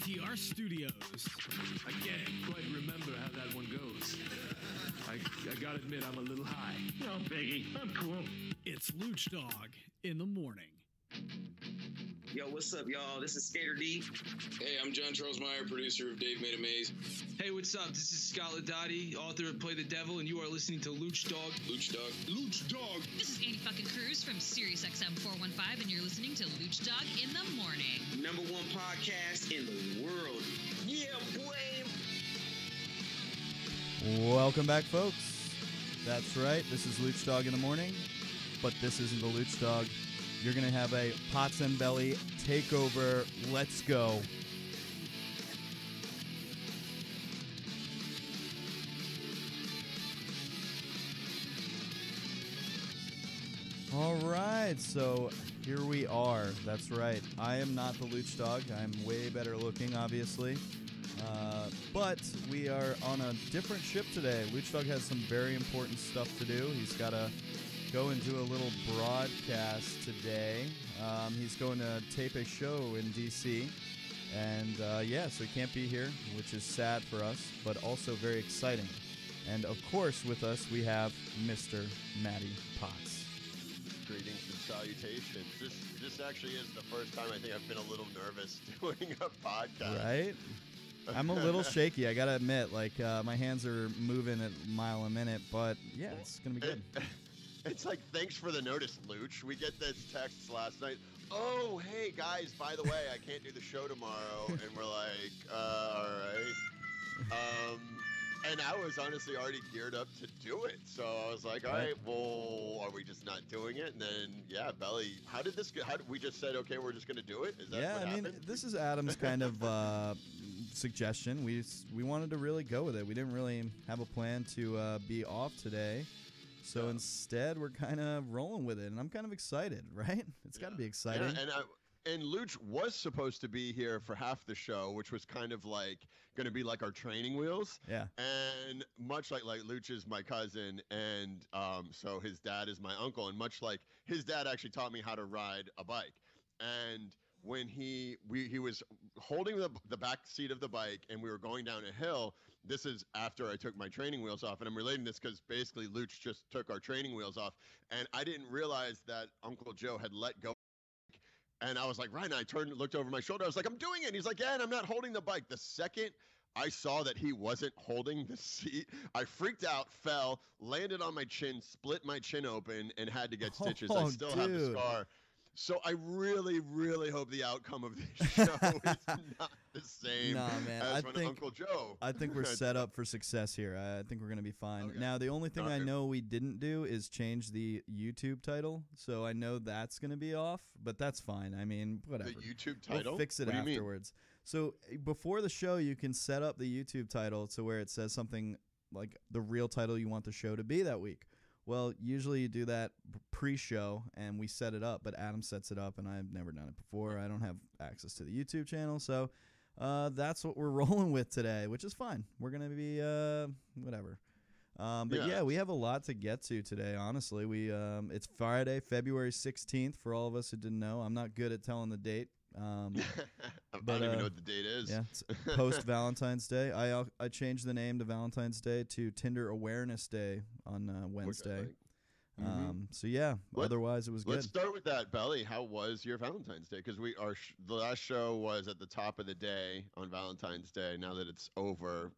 WTR Studios. I can't quite remember how that one goes. I gotta admit, I'm a little high. No, Biggie, I'm cool. It's Luch Dog in the morning. Yo, what's up, y'all? This is Skater D. Hey, I'm John Charles Meyer, producer of Dave Made a Maze. Hey, what's up? This is Scott Ladotti, author of Play the Devil, and you are listening to Luch Dog. Luch Dog. Luch Dog. This is Andy fucking Cruz from SiriusXM 415, and you're listening to Luch Dog in the morning. #1 podcast in the world. Yeah, boy. Welcome back, folks. That's right. This is Luch Dog in the morning, but this isn't the Luch Dog. You're going to have a Potz and Belly takeover. Let's go. All right, so here we are. That's right. I am not the Luch Dog. I'm way better looking, obviously. But we are on a different ship today. Luch Dog has some very important stuff to do. He's got to go and do a little broadcast today. He's going to tape a show in D.C. And, so he can't be here, which is sad for us, but also very exciting. And, of course, with us, we have Mr. Matty Potz. Greetings and salutations. This actually is the first time I think I've been a little nervous doing a podcast. Right? I'm a little shaky, I gotta admit. Like, my hands are moving at a mile a minute, but, yeah, it's gonna be good. It's like, thanks for the notice, Luch. We get this text last night. Oh, hey, guys, by the way, I can't do the show tomorrow. And we're like, all right. And I was honestly already geared up to do it. So I was like, all right, well, are we just not doing it? And then, yeah, Belly, how did this go? We just said, okay, we're just going to do it? Is that what happened? This is Adam's kind of suggestion. We wanted to really go with it. We didn't really have a plan to be off today. So instead, we're kind of rolling with it, and I'm kind of excited, right? It's got to be exciting. Yeah, and Luch was supposed to be here for half the show, which was kind of like going to be like our training wheels. Yeah. And much like Luch is my cousin, and so his dad is my uncle, and much like his dad actually taught me how to ride a bike. And when he was holding the back seat of the bike and we were going down a hill, this is after I took my training wheels off, and I'm relating this because basically Luch just took our training wheels off, and I didn't realize that Uncle Joe had let go. And I was like, right, and I looked over my shoulder. I was like, I'm doing it. And he's like, yeah, and I'm not holding the bike. The second I saw that he wasn't holding the seat, I freaked out, fell, landed on my chin, split my chin open, and had to get stitches. I still have the scar. So I really, really hope the outcome of this show is not the same as Uncle Joe. I think we're set up for success here. I think we're going to be fine. Okay. Now, the only thing I know we didn't do is change the YouTube title. So I know that's going to be off, but that's fine. I mean, whatever. The YouTube title? We'll fix it afterwards. So before the show, you can set up the YouTube title to where it says something like the real title you want the show to be that week. Well, usually you do that pre-show, and we set it up, but Adam sets it up, and I've never done it before. I don't have access to the YouTube channel, so that's what we're rolling with today, which is fine. We're going to be whatever. But we have a lot to get to today, honestly. It's Friday, February 16th, for all of us who didn't know. I'm not good at telling the date. I don't even know what the date is. Yeah, it's post-Valentine's Day. I changed the name to Valentine's Day to Tinder Awareness Day on Wednesday. Otherwise it was good. Let's start with that, Belly. How was your Valentine's Day? Because the last show was at the top of the day on Valentine's Day. Now that it's over,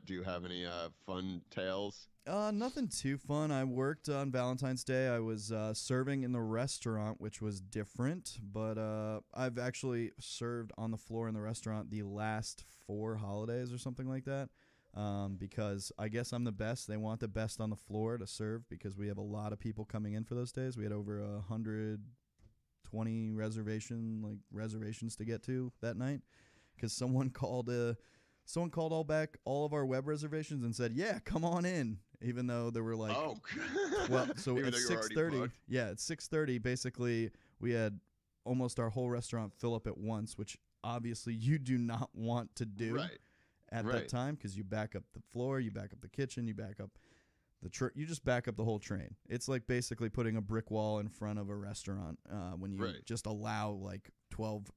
do you have any fun tales? Nothing too fun. I worked on Valentine's Day. I was serving in the restaurant, which was different, but I've actually served on the floor in the restaurant the last 4 holidays or something like that, because I guess I'm the best. They want the best on the floor to serve because we have a lot of people coming in for those days. We had over 120 reservations to get to that night because someone called all of our web reservations and said, yeah, come on in. Even though there were like, so at 6:30, at 6:30, basically we had almost our whole restaurant fill up at once, which obviously you do not want to do at that time because you back up the floor, you back up the kitchen, you back up You just back up the whole train. It's like basically putting a brick wall in front of a restaurant when you just allow like 12,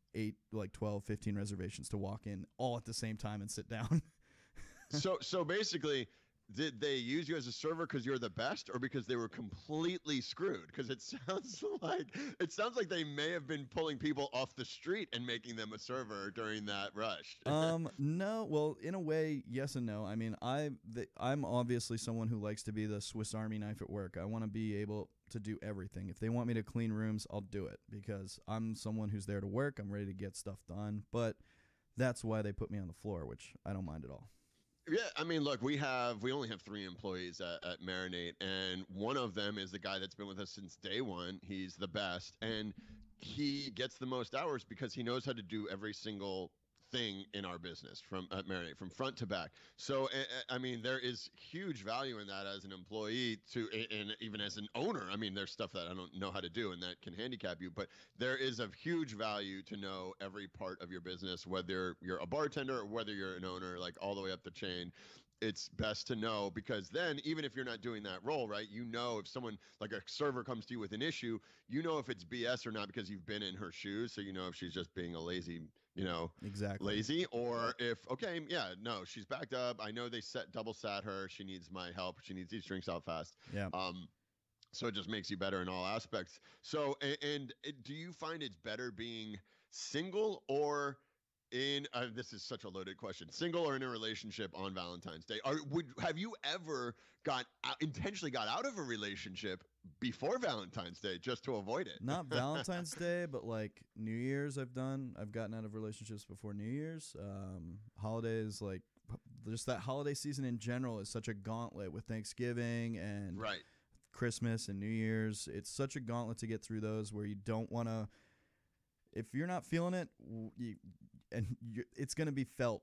15 reservations to walk in all at the same time and sit down. So basically, did they use you as a server because you're the best, or because they were completely screwed? Because it sounds like they may have been pulling people off the street and making them a server during that rush. No. Well, in a way, yes and no. I mean, I'm obviously someone who likes to be the Swiss Army knife at work. I want to be able to do everything. If they want me to clean rooms, I'll do it because I'm someone who's there to work. I'm ready to get stuff done. But that's why they put me on the floor, which I don't mind at all. Yeah, I mean, look, we only have 3 employees at Marinate, and one of them is the guy that's been with us since day one. He's the best, and he gets the most hours because he knows how to do every single thing in our business at Marinate, from front to back. So, I mean, there is huge value in that as an employee and even as an owner. I mean, there's stuff that I don't know how to do and that can handicap you, but there is of huge value to know every part of your business, whether you're a bartender or whether you're an owner, like all the way up the chain. It's best to know, because then even if you're not doing that role, right, you know if someone like a server comes to you with an issue, you know if it's BS or not because you've been in her shoes. So you know if she's just being a lazy, lazy, or if, she's backed up. I know they double sat her. She needs my help. She needs these drinks out fast. Yeah. So it just makes you better in all aspects. So, do you find it's better being single or this is such a loaded question, single or in a relationship on Valentine's Day? Have you ever intentionally got out of a relationship before Valentine's Day just to avoid it? Not Valentine's Day, but like New Year's I've gotten out of relationships before New Year's. Holidays, like just that holiday season in general is such a gauntlet with Thanksgiving and Christmas and New Year's. It's such a gauntlet to get through those where you don't want to, if you're not feeling it, it's going to be felt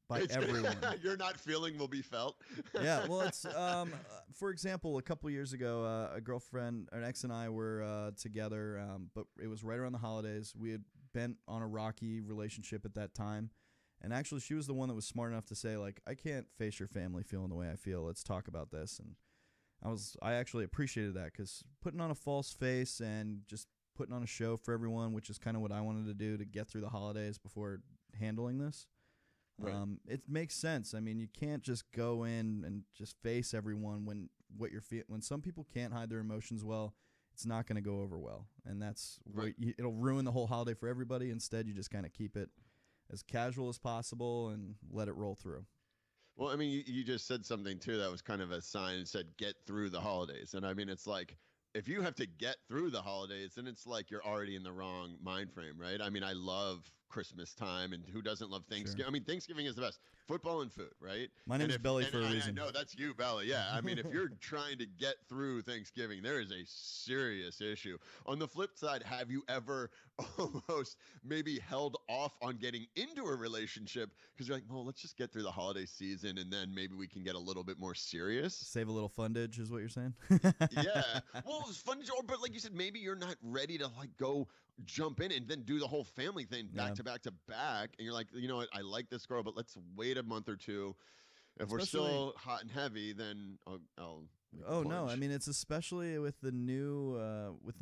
by everyone. You're not feeling will be felt. Yeah, well, it's for example, a couple years ago, a girlfriend, an ex, and I were together, but it was right around the holidays. We had been on a rocky relationship at that time, and actually, she was the one that was smart enough to say, like, I can't face your family feeling the way I feel. Let's talk about this. And I actually appreciated that, because putting on a false face and just putting on a show for everyone, which is kind of what I wanted to do to get through the holidays before handling this. Right. It makes sense. I mean, you can't just go in and just face everyone when when some people can't hide their emotions well, it's not going to go over well. And that's it'll ruin the whole holiday for everybody. Instead, you just kind of keep it as casual as possible and let it roll through. Well, I mean, you just said something too that was kind of a sign. It said, get through the holidays. And I mean, it's like, if you have to get through the holidays, then it's like you're already in the wrong mind frame, right? I mean, I love Christmas time, and who doesn't love Thanksgiving? Sure. I mean, Thanksgiving is the best. Football and food, right? My name is Belly for a reason. I know, that's you, Belly. Yeah, I mean, if you're trying to get through Thanksgiving, there is a serious issue. On the flip side, have you ever almost maybe held off on getting into a relationship because you're like, well, let's just get through the holiday season, and then maybe we can get a little bit more serious? Save a little fundage is what you're saying? Yeah. Well, it's fundage, but like you said, maybe you're not ready to like go jump in and then do the whole family thing back to back to back, and you're like, you know what, I like this girl, but let's wait a month or two. If we're still hot and heavy, then I'll no, I mean, it's especially with the new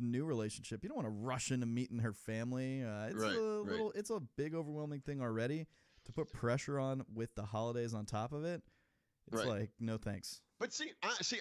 relationship, you don't want to rush into meeting her family. It's a big overwhelming thing already. To put pressure on with the holidays on top of it, it's like, no thanks. But see,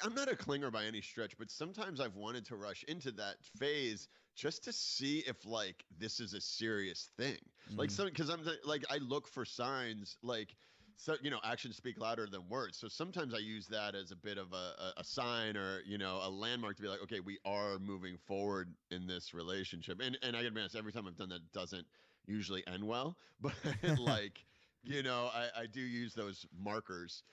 I'm not a clinger by any stretch, but sometimes I've wanted to rush into that phase just to see if like this is a serious thing. Like, because I'm like, I look for signs, like, so, you know, actions speak louder than words. So sometimes I use that as a bit of a sign, or, you know, a landmark to be like, okay, we are moving forward in this relationship. And I gotta be honest, every time I've done that, it doesn't usually end well. But like, you know, I do use those markers.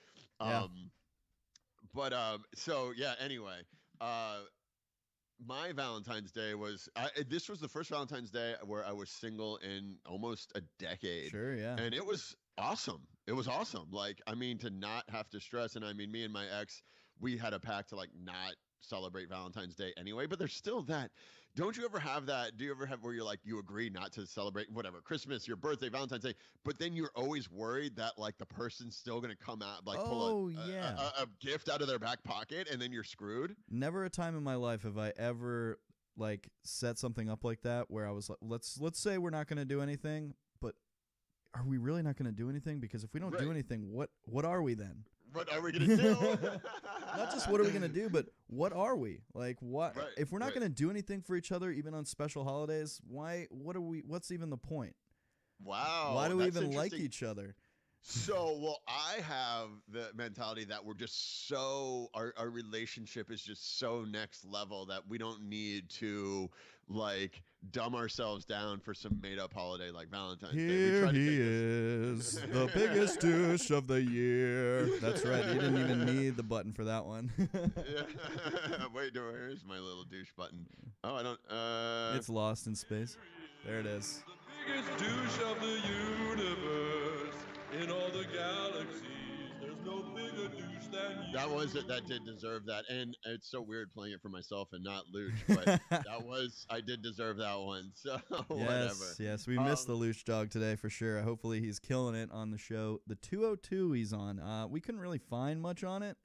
So yeah, anyway, my Valentine's Day was, this was the first Valentine's Day where I was single in almost a decade. Sure, yeah. And it was awesome. It was awesome. Like, I mean, to not have to stress. And I mean, me and my ex, we had a pact to like not celebrate Valentine's Day anyway, but there's still that. Don't you ever have that? Do you ever have where you're like, you agree not to celebrate whatever, Christmas, your birthday, Valentine's Day, but then you're always worried that like the person's still going to come out, like pull a gift out of their back pocket, and then you're screwed? Never a time in my life have I ever like set something up like that where I was like, let's say we're not going to do anything, but are we really not going to do anything? Because if we don't do anything, what are we then? What are we going to do? Not just what are we going to do, but what are we? Like what if we're not going to do anything for each other even on special holidays, what's even the point? Wow. Why do we even like each other? So, well, I have the mentality that we're just so our relationship is just so next level that we don't need to like dumb ourselves down for some made up holiday like Valentine's Day. Here he is, the biggest douche of the year. That's right. You didn't even need the button for that one. Wait, where's my little douche button? Oh, I don't. It's lost in space. There it is. The biggest douche of the universe. In all the galaxies, there's no bigger douche than you. That was it. That did deserve that. And it's so weird playing it for myself and not Luch, but I did deserve that one. So whatever. Yes, we missed the Luch dog today for sure. Hopefully he's killing it on the show. The 202 he's on. We couldn't really find much on it,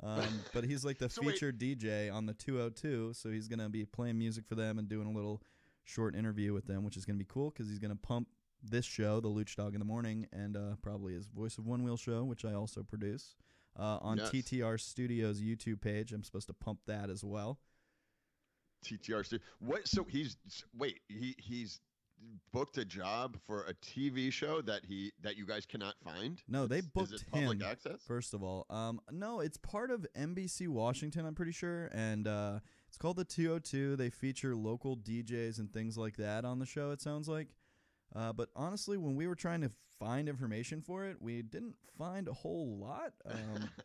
but he's like the featured DJ on the 202, so he's going to be playing music for them and doing a little short interview with them, which is going to be cool because he's going to pump this show, the Luch Dog in the Morning, and probably his Voice of One Wheel show, which I also produce, on TTR Studios YouTube page. I'm supposed to pump that as well. TTR Studios. What? So he's booked a job for a TV show that you guys cannot find? No, they booked is it public him. Access? First of all, no, it's part of NBC Washington, I'm pretty sure, and it's called the 202. They feature local DJs and things like that on the show. It sounds like. But honestly, when we were trying to find information for it, we didn't find a whole lot.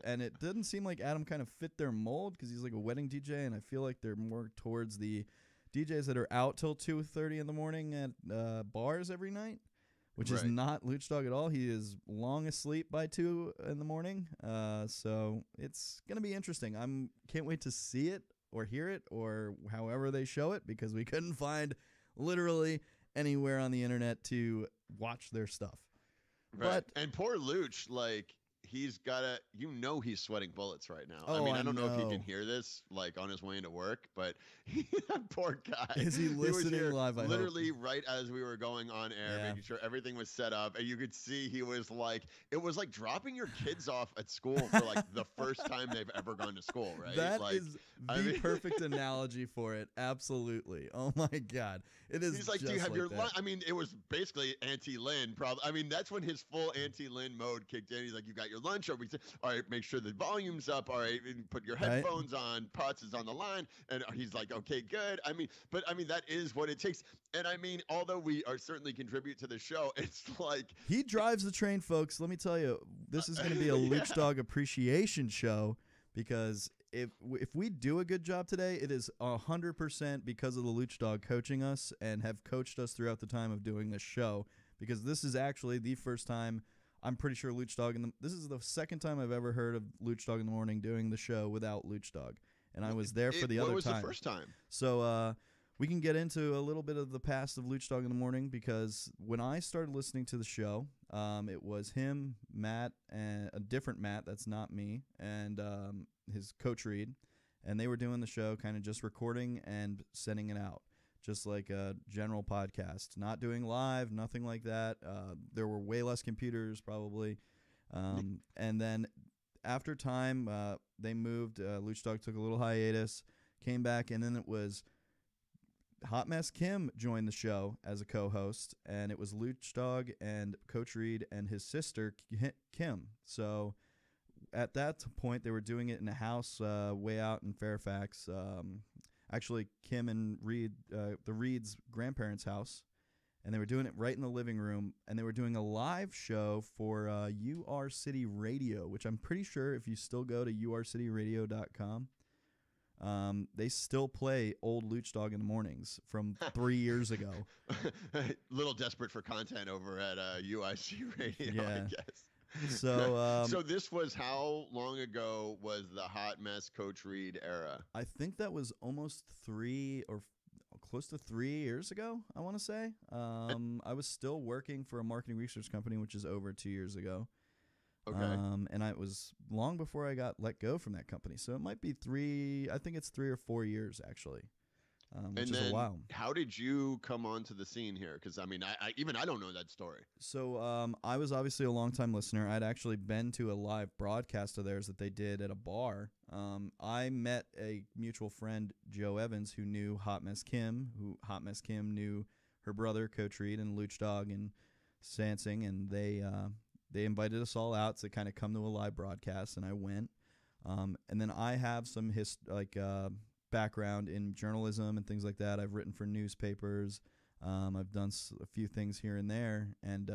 And it didn't seem like Adam kind of fit their mold because he's like a wedding DJ, and I feel like they're more towards the DJs that are out till 2:30 in the morning at bars every night, which is not Luch Dog at all. He is long asleep by 2 in the morning. So it's going to be interesting. Can't wait to see it or hear it or however they show it because we couldn't find literally anywhere on the internet to watch their stuff. Right. And poor Luch, like he's he's sweating bullets right now. Oh, I mean, I don't know if he can hear this like on his way into work, but that poor guy. Is he listening he was live? I literally hope. Right as we were going on air, making sure everything was set up, and you could see he was like, it was like dropping your kids off at school for like the first time they've ever gone to school, right? That is the perfect analogy for it. Absolutely. Oh my God. It is. He's like, do you have your lunch? I mean, it was basically anti-Lin. Probably. I mean, that's when his full anti-Lin mode kicked in. He's like, you got your lunch? All right, make sure the volume's up. All right, put your headphones on. Potts is on the line, and he's like, okay, good. I mean, that is what it takes. And I mean, although we are certainly contribute to the show, it's like he drives the train, folks. Let me tell you, this is going to be a Luch Dog appreciation show because if we do a good job today, it is 100% because of the Luch Dog coaching us and have coached us throughout the time of doing this show. Because this is actually the first time I'm pretty sure Luch Dog this is the second time I've ever heard of Luch Dog in the Morning doing the show without Luch Dog, and I was there for the other time. What was the first time? So we can get into a little bit of the past of Luch Dog in the Morning because when I started listening to the show, it was him, Matt, and a different Matt that's not me, and his coach Reed, and they were doing the show kind of just recording and sending it out, just like a general podcast, not doing live, nothing like that. There were way less computers probably, and then after time, they moved. Luch Dog took a little hiatus, came back, and then it was Hot Mess Kim joined the show as a co-host, and it was Luch Dog and Coach Reed and his sister Kim. So at that point, they were doing it in a house way out in Fairfax. Actually, Kim and Reed, the Reed's grandparents' house, and they were doing it right in the living room, and they were doing a live show for UR City Radio, which I'm pretty sure if you still go to urcityradio.com, they still play old Luch Dog in the Mornings from 3 years ago. Little desperate for content over at UIC Radio, I guess. So, So this was how long ago was the Hot Mess Coach Reed era? I think that was almost 3 or close to 3 years ago, I want to say. I was still working for a marketing research company, which is over 2 years ago. Okay. And it was long before I got let go from that company. So it might be 3, I think it's 3 or 4 years, actually, which is a while. How did you come onto the scene here? Because, I mean, I don't know that story. So I was obviously a longtime listener. I'd actually been to a live broadcast of theirs that they did at a bar. I met a mutual friend, Joe Evans, who knew Hot Mess Kim, who Hot Mess Kim knew her brother, Coach Reed, and Luch Dog and Sansing, and they invited us all out to kind of come to a live broadcast, and I went. And then I have some background in journalism and things like that. I've written for newspapers. I've done a few things here and there, and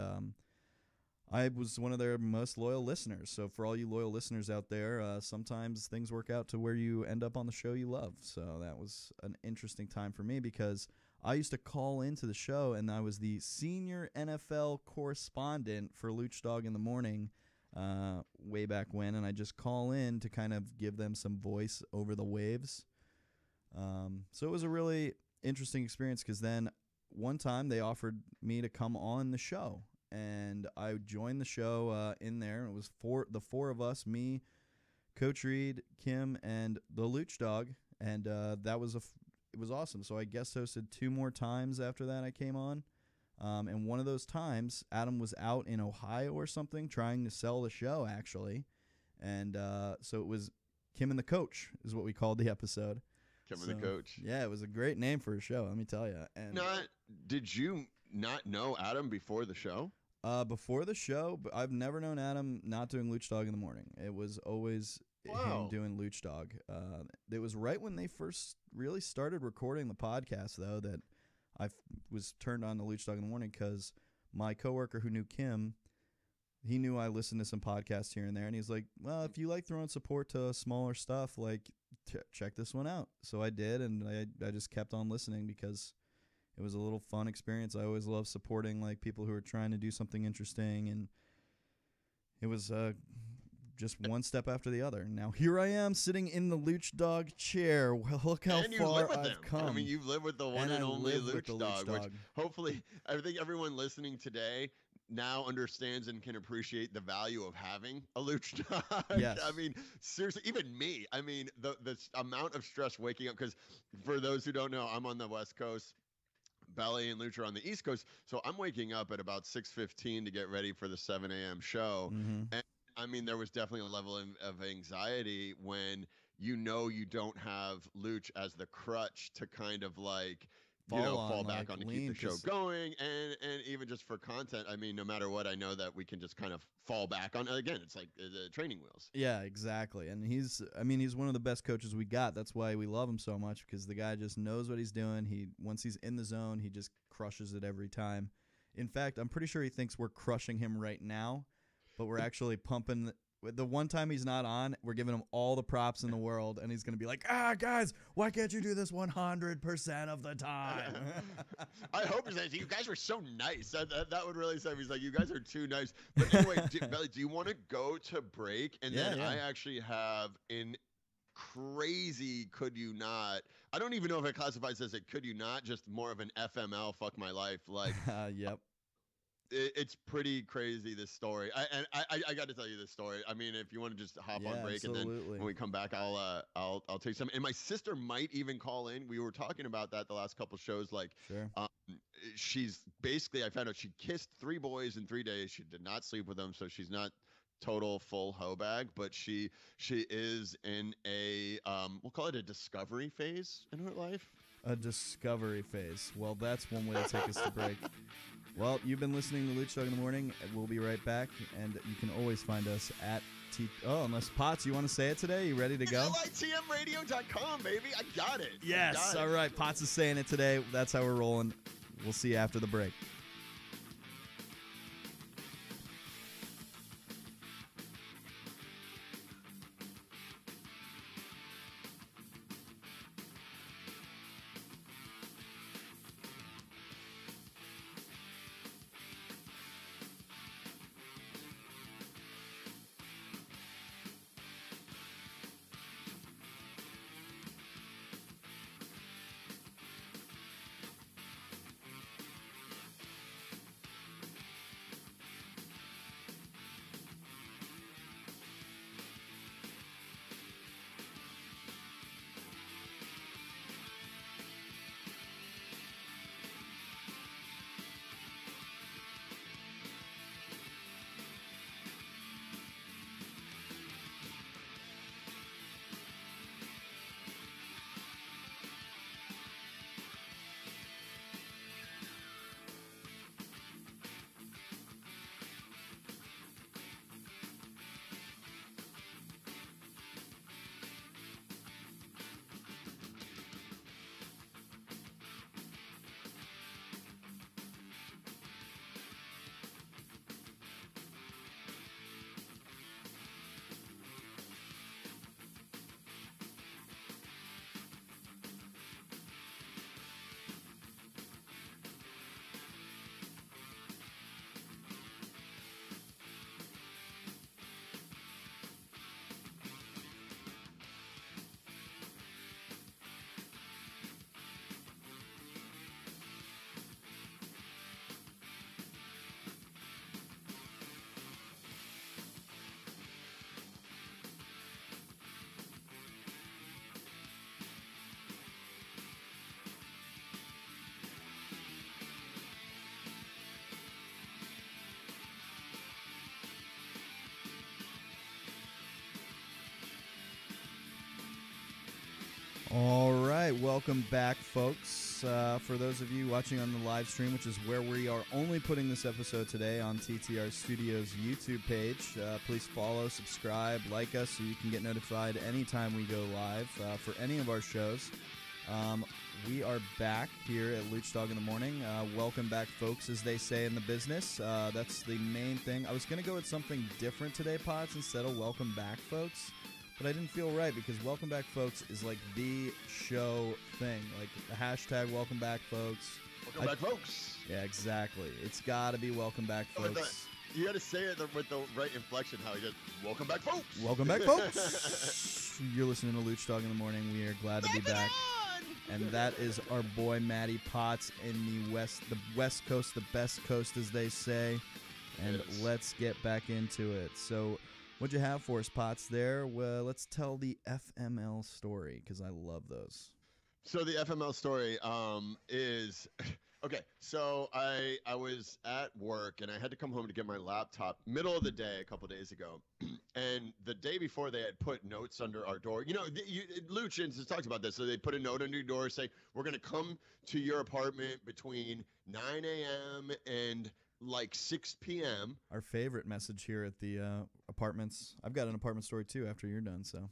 I was one of their most loyal listeners. So for all you loyal listeners out there, sometimes things work out to where you end up on the show you love. So that was an interesting time for me because I used to call into the show, and I was the senior NFL correspondent for Luch Dog in the Morning way back when, and I just call in to kind of give them some voice over the waves. So it was a really interesting experience because then one time they offered me to come on the show, and I joined the show in there. It was the four of us, me, Coach Reed, Kim, and the Luch Dog, and that was it was awesome. So I guest hosted 2 more times after that I came on. And one of those times, Adam was out in Ohio or something trying to sell the show, actually. And so it was Kim and the Coach is what we called the episode. Kim and the Coach. Yeah, it was a great name for a show, let me tell you. And did you not know Adam before the show? Before the show, but I've never known Adam not doing Luch Dog in the Morning. It was always him doing Luch Dog. It was right when they first really started recording the podcast, though, that I was turned on to Luch Dog in the Morning because my coworker who knew Kim, he knew I listened to some podcasts here and there, and he's like, well, if you like throwing support to smaller stuff, like, check this one out. So I did, and I just kept on listening because it was a little fun experience. I always love supporting like people who are trying to do something interesting, and it was just one step after the other. Now here I am sitting in the Luch Dog chair. Well, look how far I've come. I mean, you've lived with the one and only Luch Dog, which hopefully I think everyone listening today now understands and can appreciate the value of having a Luch Dog. Yes. I mean, seriously, even me. I mean, the amount of stress waking up, because for those who don't know, I'm on the West Coast. Belly and Luch are on the East Coast, so I'm waking up at about 6:15 to get ready for the 7 a.m. show. Mm-hmm. And I mean, there was definitely a level of anxiety when you don't have Luch as the crutch to kind of like fall back on to keep the show going, and even just for content. I mean, no matter what, I know that we can just kind of fall back on. Again, it's like the training wheels. Yeah, exactly. And he's one of the best coaches we got. That's why we love him so much, because the guy just knows what he's doing. Once he's in the zone, he just crushes it every time. In fact, I'm pretty sure he thinks we're crushing him right now, but we're actually pumping. The one time he's not on, we're giving him all the props in the world, and he's going to be like, guys, why can't you do this 100% of the time? I hope he says, you guys were so nice. That would really say, he's like, you guys are too nice. But anyway, Belly, do you want to go to break? And then I actually have in crazy could you not. I don't even know if it classifies as a could you not, just more of an FML, fuck my life. Like, yep. It's pretty crazy, this story. I got to tell you this story. I mean, if you want to just hop on break, absolutely. And then when we come back, I'll tell you something. And my sister might even call in. We were talking about that the last couple shows. Like, sure. She's basically, I found out she kissed 3 boys in 3 days. She did not sleep with them, so she's not total full hoe bag, but she is in a we'll call it a discovery phase in her life. A discovery phase. Well, that's one way to take us to break. Well, you've been listening to Luch Dog in the Morning. We'll be right back, and you can always find us at unless Potz, you want to say it today? You ready to go? LITMradio.com, baby. I got it. Yes. All right. Potz is saying it today. That's how we're rolling. We'll see you after the break. All right, welcome back, folks. For those of you watching on the live stream, which is where we are only putting this episode today on TTR Studios YouTube page, please follow, subscribe, like us so you can get notified anytime we go live for any of our shows. We are back here at Luch Dog in the Morning. Welcome back, folks, as they say in the business. That's the main thing. I was going to go with something different today, Potts, instead of welcome back, folks. But I didn't feel right because welcome back, folks, is like the show thing. Like the hashtag welcome back, folks. Welcome back, folks. Yeah, exactly. It's got to be welcome back, folks. You got to say it with the right inflection, how he does. Welcome back, folks. Welcome back, folks. You're listening to Luch Dog in the Morning. We are glad to be back. And that is our boy Matty Potts in the West Coast, the best coast, as they say. And Yes. let's get back into it. So, what'd you have for us, Potts, there? Well, let's tell the FML story, because I love those. So the FML story is okay. So I was at work and I had to come home to get my laptop middle of the day a couple days ago, and the day before they had put notes under our door. You know, Luchins has talked about this. So they put a note under your door saying we're gonna come to your apartment between 9 a.m. and like 6 p.m. Our favorite message here at the apartments. I've got an apartment story too after you're done. So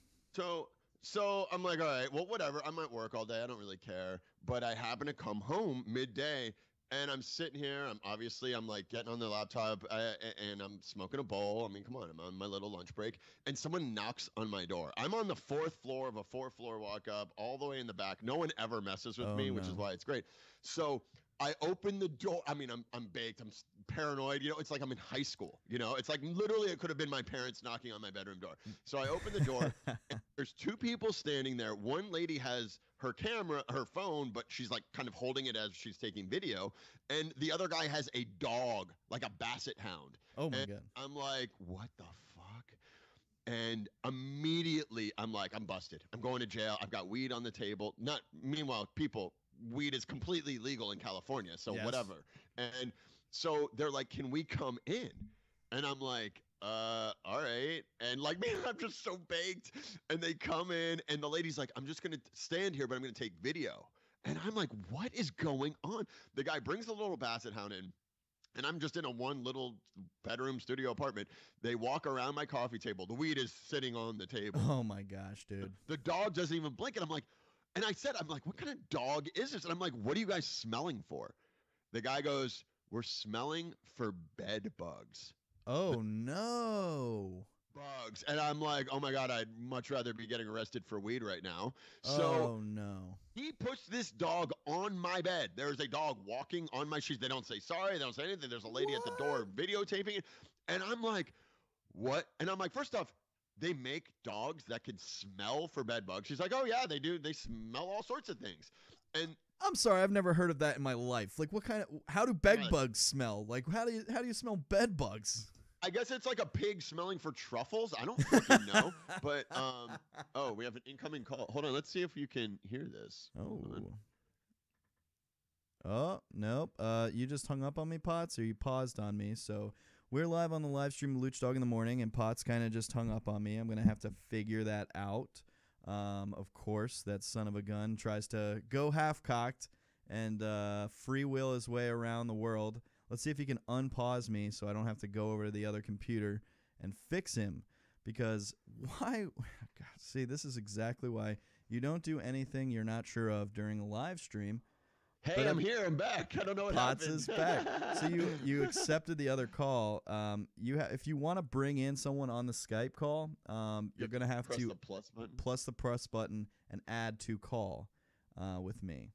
I'm like, all right, well, whatever. I'm at work all day. I don't really care. But I happen to come home midday, and I'm sitting here. I'm like getting on the laptop, and I'm smoking a bowl. I mean, come on, I'm on my little lunch break, and someone knocks on my door. I'm on the 4th floor of a 4-floor walk up, all the way in the back. No one ever messes with me, which is why it's great. So I open the door. I mean, I'm baked. I'm paranoid. You know, it's like I'm in high school. You know, it's like literally it could have been my parents knocking on my bedroom door. So I open the door. And there's 2 people standing there. One lady has her phone, but she's like kind of holding it as she's taking video. And the other guy has a dog, like a basset hound. Oh my God. I'm like, what the fuck? And immediately I'm like, I'm busted. I'm going to jail. I've got weed on the table. Meanwhile, weed is completely legal in California, so Yes. whatever. And so they're like, can we come in? And I'm like, all right. And like, man, I'm just so baked. And they come in, and the lady's like, I'm just going to stand here, but I'm going to take video. And I'm like, what is going on? The guy brings the little basset hound in, and I'm just in a one little bedroom studio apartment. They walk around my coffee table. The weed is sitting on the table. Oh my gosh, dude. The dog doesn't even blink. And I'm like, what kind of dog is this? And I'm like, what are you guys smelling for? The guy goes, we're smelling for bed bugs. Oh no. Bugs. And I'm like, oh my God, I'd much rather be getting arrested for weed right now. So oh no. he puts this dog on my bed. There's a dog walking on my sheets. They don't say sorry. They don't say anything. There's a lady at the door videotaping it. And I'm like, what? And I'm like, first off, they make dogs that can smell for bed bugs. She's like, oh yeah, they do. They smell all sorts of things. And I'm sorry, I've never heard of that in my life. Like, how do bed bugs smell? Like, how do you smell bed bugs? I guess it's like a pig smelling for truffles. I don't fucking know. But oh, we have an incoming call. Hold on, let's see if you can hear this. Oh, nope. You just hung up on me, Potts, or you paused on me. So we're live on the live stream of Luch Dog in the Morning, and Potts kind of just hung up on me. I'm gonna have to figure that out. Of course, that son of a gun tries to go half-cocked and free will his way around the world. Let's see if he can unpause me so I don't have to go over to the other computer and fix him. Because why? God, see, this is exactly why you don't do anything you're not sure of during a live stream. Hey, I'm here. I'm back. I don't know what Potts happened. is back. So you accepted the other call. If you want to bring in someone on the Skype call, you're gonna have press to the plus button. plus the plus button and add to call with me.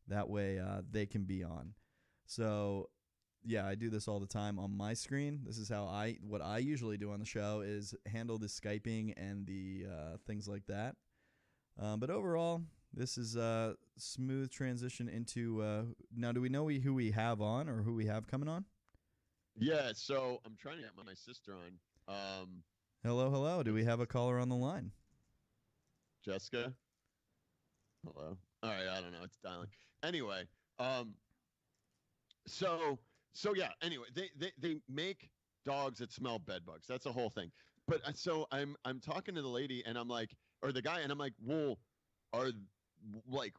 That way they can be on. So yeah, I do this all the time on my screen. This is how what I usually do on the show is handle the Skyping and the things like that. But overall, this is a smooth transition into now. Do we know who we have on or who we have coming on? Yeah, so I'm trying to get my sister on. Hello. Do we have a caller on the line? Jessica? Hello? All right, I don't know. It's dialing. Anyway, so yeah, anyway, they make dogs that smell bed bugs. That's the whole thing. But so I'm talking to the lady and I'm like, or the guy, and I'm like, well, like,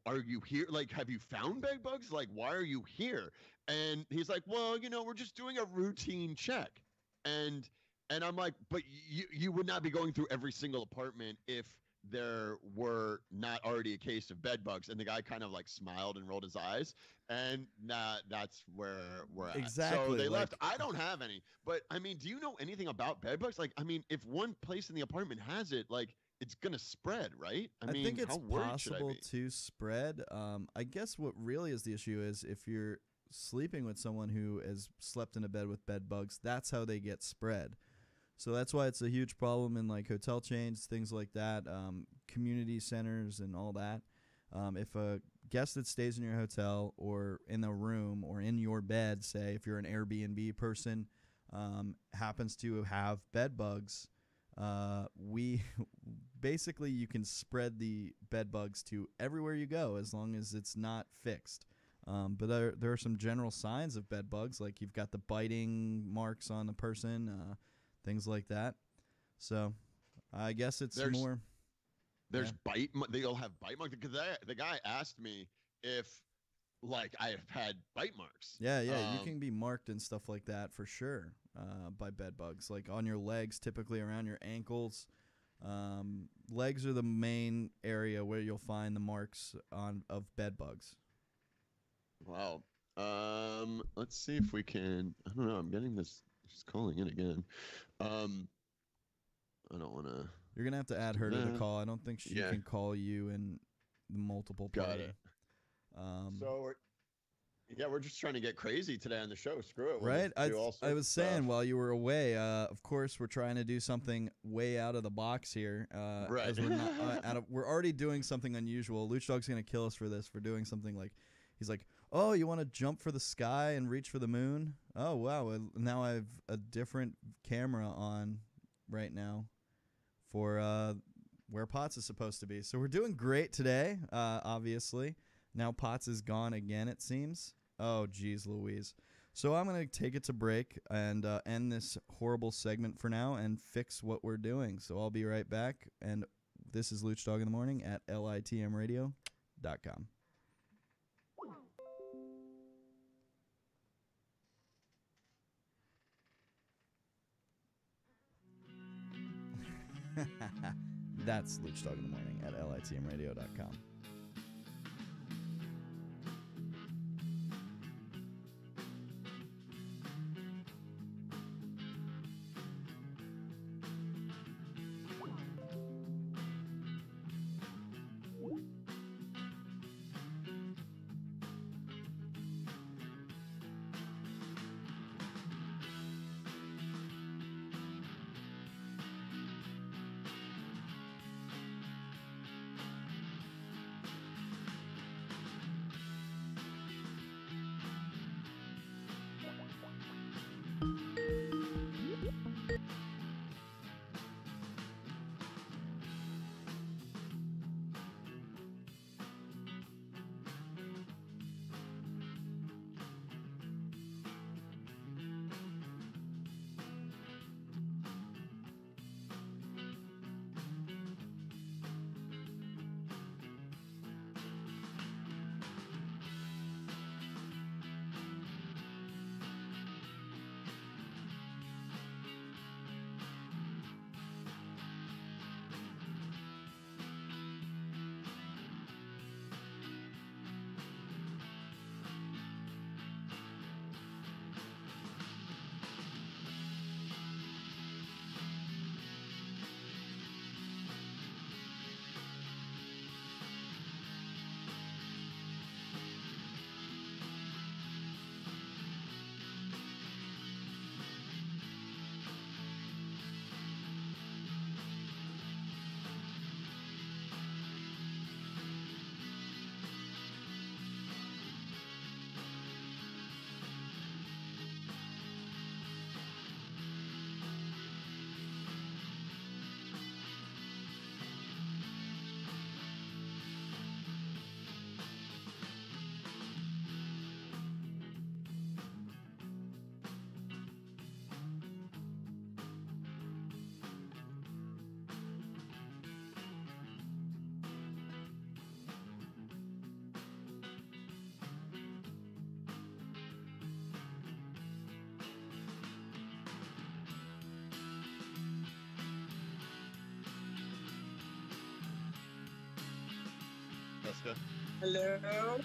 are you here? Like, have you found bed bugs? Like, why are you here? And he's like, well, we're just doing a routine check. And I'm like, but you would not be going through every single apartment if there were not already a case of bed bugs. And the guy kind of like smiled and rolled his eyes. And that's where we're at. Exactly. So they left. I don't have any. But I mean, do you know anything about bed bugs? Like, I mean, if one place in the apartment has it, like, it's gonna spread, right? I mean, think it's how worried should I possible be? to spread. I guess what really is the issue is if you're sleeping with someone who has slept in a bed with bed bugs, that's how they get spread. So that's why it's a huge problem in like hotel chains, things like that, community centers and all that. If a guest that stays in your hotel or in a room or in your bed, say if you're an Airbnb person, happens to have bed bugs, we basically you can spread the bed bugs to everywhere you go as long as it's not fixed. But there are some general signs of bed bugs, like you've got the biting marks on the person, things like that. So I guess it's more. There's they'll have bite marks because the guy asked me if like I have had bite marks. Yeah, you can be marked and stuff like that for sure by bed bugs, like on your legs, typically around your ankles. Legs are the main area where you'll find the marks of bed bugs. Wow. Let's see if we can. I don't know. I'm getting this. She's calling in again. I don't want to. You're gonna have to add her to the call. I don't think she can call you in the multiple party. Got it. So we're just trying to get crazy today on the show. Screw it. Right. I was saying while you were away, of course, we're trying to do something way out of the box here. Right. As we're not, we're already doing something unusual. Luch Dog's gonna kill us for this, for doing something like. He's like, oh, you want to jump for the sky and reach for the moon? Oh, wow. Now I have a different camera on right now for where Potz is supposed to be. So we're doing great today, obviously. Now Potz is gone again, it seems. Oh, geez, Louise. So I'm going to take it to break and end this horrible segment for now and fix what we're doing. So I'll be right back. And this is Luch Dog in the Morning at LITMradio.com. That's Luch Dog in the Morning at LITMradio.com. Jessica. Hello.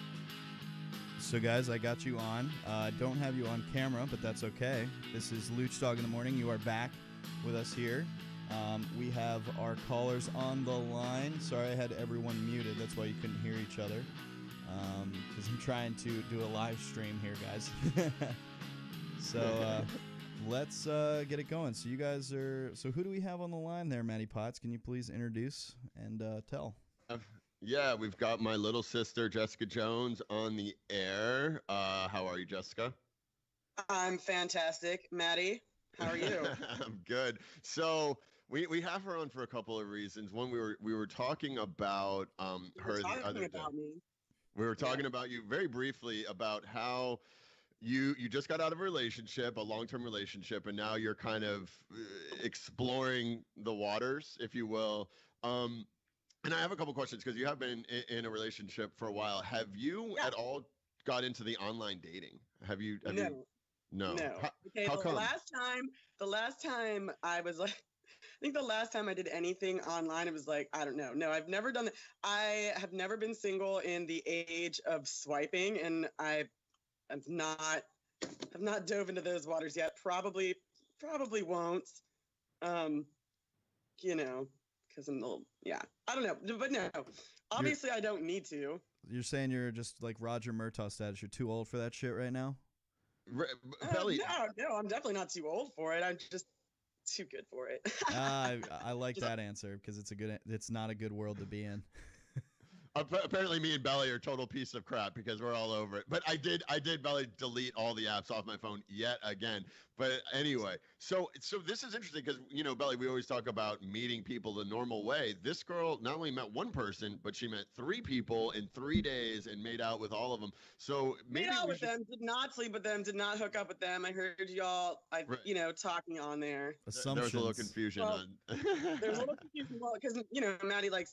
So, guys, I got you on. Don't have you on camera, but that's okay. This is Luch Dog in the Morning. You are back with us here. We have our callers on the line. Sorry I had everyone muted. That's why you couldn't hear each other. Because I'm trying to do a live stream here, guys. So let's get it going. So you guys are... So who do we have on the line there, Matty Potts? Can you please introduce and tell? Yeah, we've got my little sister, Jessica Jones, on the air. How are you, Jessica? I'm fantastic. Maddie, how are you? I'm good. So we have her on for a couple of reasons. One, we were talking about her the other day. We were talking about you very briefly about how you just got out of a relationship, a long-term relationship, and now you're kind of exploring the waters, if you will. And I have a couple questions because you have been in a relationship for a while. Have you at all got into the online dating? Have you? No. Okay. How come? The last time I was like, I think the last time I did anything online, it was like, I don't know. No, I've never done that. I have never been single in the age of swiping, and I have not dove into those waters yet. Probably won't. You know. Because I'm I don't know, but no, obviously I don't need to. You're saying you're just like Roger Murtaugh status. You're too old for that shit right now? Belly. No, I'm definitely not too old for it. I'm just too good for it. I like that answer because it's not a good world to be in. Apparently me and Belly are total piece of crap because we're all over it. But I did Belly delete all the apps off my phone yet again. But anyway, so this is interesting because, Belly, we always talk about meeting people the normal way. This girl not only met one person, but she met 3 people in 3 days and made out with all of them. So maybe made out with them, did not sleep with them, did not hook up with them. I heard y'all, talking on there. Assumptions. There was a little confusion There's a little confusion because, Maddie likes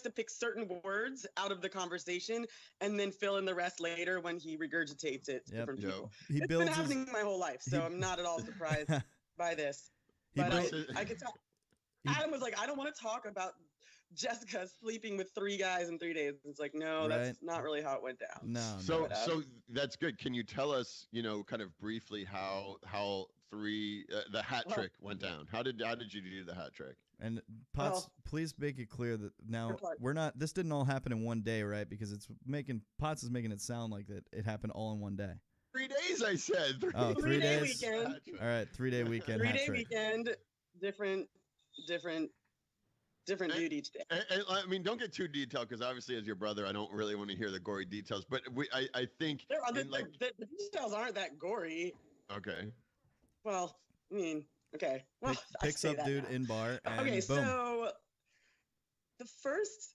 to pick certain words out of the conversation and then fill in the rest later when he regurgitates it to different people. It's been happening my whole life, so I'm not at all surprised by this. But I could tell. Adam was like, I don't want to talk about Jessica sleeping with 3 guys in 3 days. It's like, no, that's not really how it went down. No. So that's good. Can you tell us, kind of briefly how the hat trick went down? How did you do the hat trick? And Potts, please make it clear that now this didn't all happen in one day, right? Because Potts is making it sound like that it happened all in one day. 3 days, I said. 3 days. Weekend. All right, 3-day weekend. 3-day weekend, different dude each day. And I mean, don't get too detailed because obviously, as your brother, I don't really want to hear the gory details. But I think the details aren't that gory. Okay. Well, I mean, okay. Well, picks up dude now. In bar. And okay, boom. So the first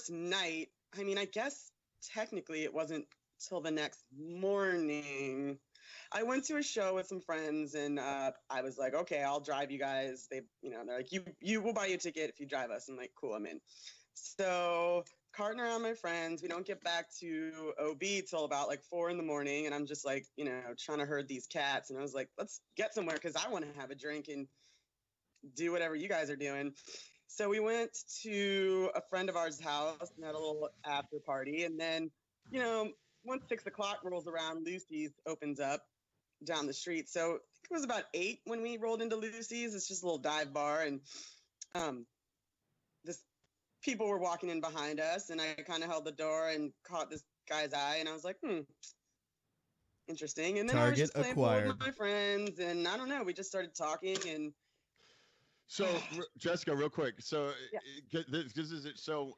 night. I mean, I guess technically it wasn't till the next morning. I went to a show with some friends, and I was like, okay, I'll drive you guys. They're like, you will buy you a ticket if you drive us. I'm like, cool, I'm in. So carting around my friends, we don't get back to OB till about like 4 a.m, and I'm just like, trying to herd these cats. And I was like, let's get somewhere because I want to have a drink and do whatever you guys are doing. So we went to a friend of ours' house and had a little after party. And then, once 6 o'clock rolls around, Lucy's opens up down the street. So I think it was about 8 when we rolled into Lucy's. It's just a little dive bar, and people were walking in behind us, and I kind of held the door and caught this guy's eye, and I was like, interesting. And then I was just playing pool with my friends, and I don't know, we just started talking. And so Jessica, real quick, so this is it. So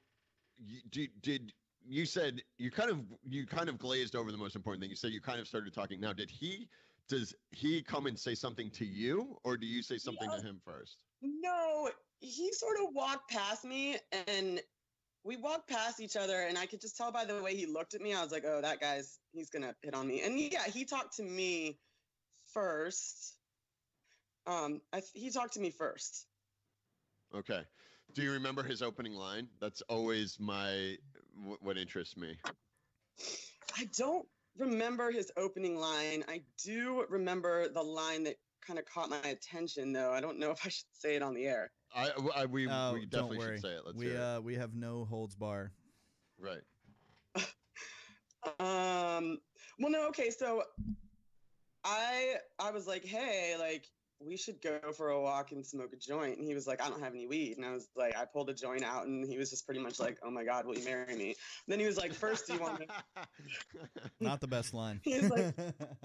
did you said you kind of glazed over the most important thing. You said you kind of started talking. Now, does he come and say something to you, or do you say something to him first? No, he sort of walked past me, and we walked past each other, and I could just tell by the way he looked at me. I was like, oh, that he's going to hit on me. And yeah, he talked to me first. He talked to me first. Okay. Do you remember his opening line? That's always what interests me. I don't remember his opening line. I do remember the line that kind of caught my attention, though. I don't know if I should say it on the air. We don't definitely worry. should say it. Let's hear it. We have no holds bar. Right. Well, no, okay, so I was like, hey, like, we should go for a walk and smoke a joint. And he was like, I don't have any weed. And I was like, I pulled a joint out, and he was just pretty much like, oh my God, will you marry me? And then he was like, first, do you want to... Not the best line. He was like,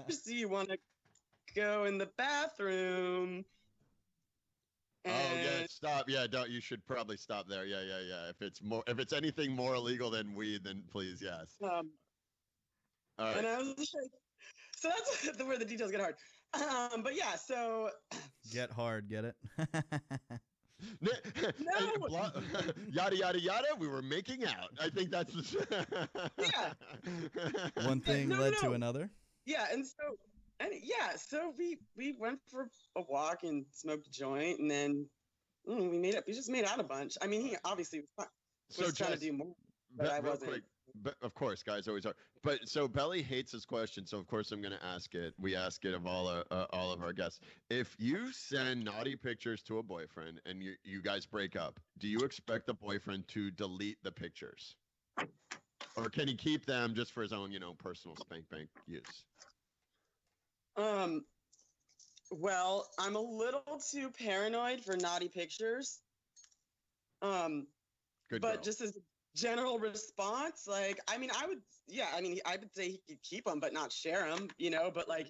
first, do you want to go in the bathroom? And... Oh yeah, stop. Yeah, don't. You should probably stop there. Yeah. If it's anything more illegal than weed, then please, yes. All right. And I was like, so that's where the details get hard. But yeah, so get hard, get it? No. Yada yada yada. We were making out. I think that's yeah. One thing led to another. Yeah, so we went for a walk and smoked a joint, and then we just made out a bunch. I mean, he obviously was trying to do more, but I wasn't. Quick, but of course, guys always are. But so Belly hates this question, so of course I'm going to ask it. We ask it of all of our guests. If you send naughty pictures to a boyfriend and you guys break up, do you expect the boyfriend to delete the pictures, or can he keep them just for his own, personal spank bank use? Well, I'm a little too paranoid for naughty pictures. Good but girl. Just as a general response, like, I mean, I would say he could keep them, but not share them, but like,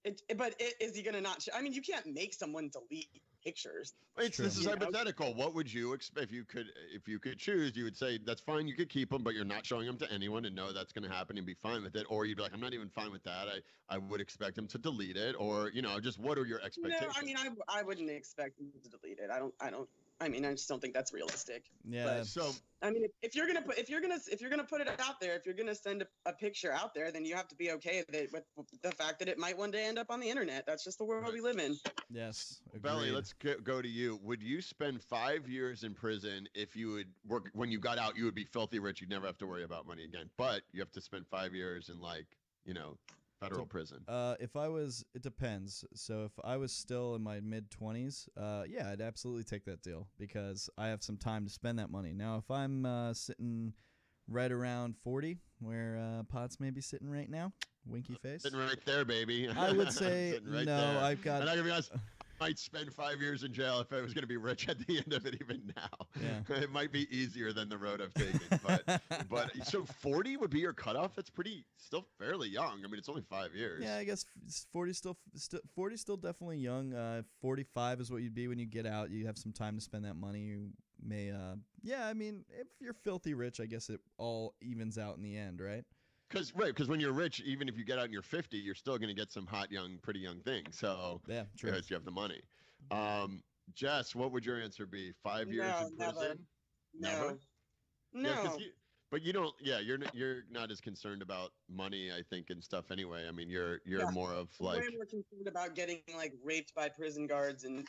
is he going to not I mean, you can't make someone delete pictures. This is hypothetical. What would you expect if you could choose? You would say that's fine. You could keep them, but you're not showing them to anyone and know that's going to happen and be fine with it. Or you'd be like, I'm not even fine with that. I would expect him to delete it, or just what are your expectations? No, I mean, I wouldn't expect him to delete it. I just don't think that's realistic. Yeah. But, so I mean, if you're gonna put it out there, if you're gonna send a picture out there, then you have to be okay with the fact that it might one day end up on the internet. That's just the world we live in. Yes. Agreed. Belly, let's go to you. Would you spend 5 years in prison if you would work when you got out? You would be filthy rich. You'd never have to worry about money again. But you have to spend 5 years in federal prison. It depends. So if I was still in my mid-20s, yeah, I'd absolutely take that deal because I have some time to spend that money. Now, if I'm sitting right around 40, where Potz may be sitting right now, winky face. Sitting right there, baby. I would say right no. There. I've got. And I'm gonna be honest, I might spend 5 years in jail if I was going to be rich at the end of it. Even now, yeah. It might be easier than the road I've taken. But so 40 would be your cutoff. That's still fairly young. I mean, it's only 5 years. Yeah, I guess 40 still definitely young. 45 is what you'd be when you get out. You have some time to spend that money. You may, yeah. I mean, if you're filthy rich, I guess it all evens out in the end, right? Because when you're rich, even if you get out and you're 50, you're still going to get some hot, pretty young things. So yeah, true. Because you have the money. Jess, what would your answer be? 5 years in prison? Never. No. No. But you don't. Yeah, you're not as concerned about money, I think, and stuff anyway. I mean, you're more of like. Way more concerned about getting like raped by prison guards and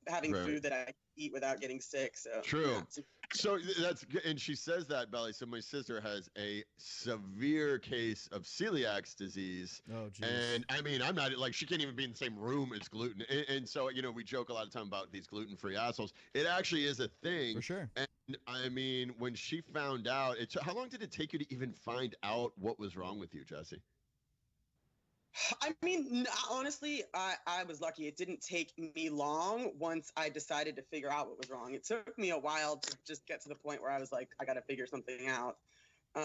having food that I eat without getting sick. So true. Yeah. So that's good. And she says that, Belly. So my sister has a severe case of celiac disease. Oh, geez. And I mean, I'm not like she can't even be in the same room as gluten. And so we joke a lot of time about these gluten-free assholes. It actually is a thing. For sure. And I mean, when she found out, how long did it take you to even find out what was wrong with you, Jesse? I mean, honestly, I was lucky. It didn't take me long once I decided to figure out what was wrong. It took me a while to just get to the point where I was like, I got to figure something out.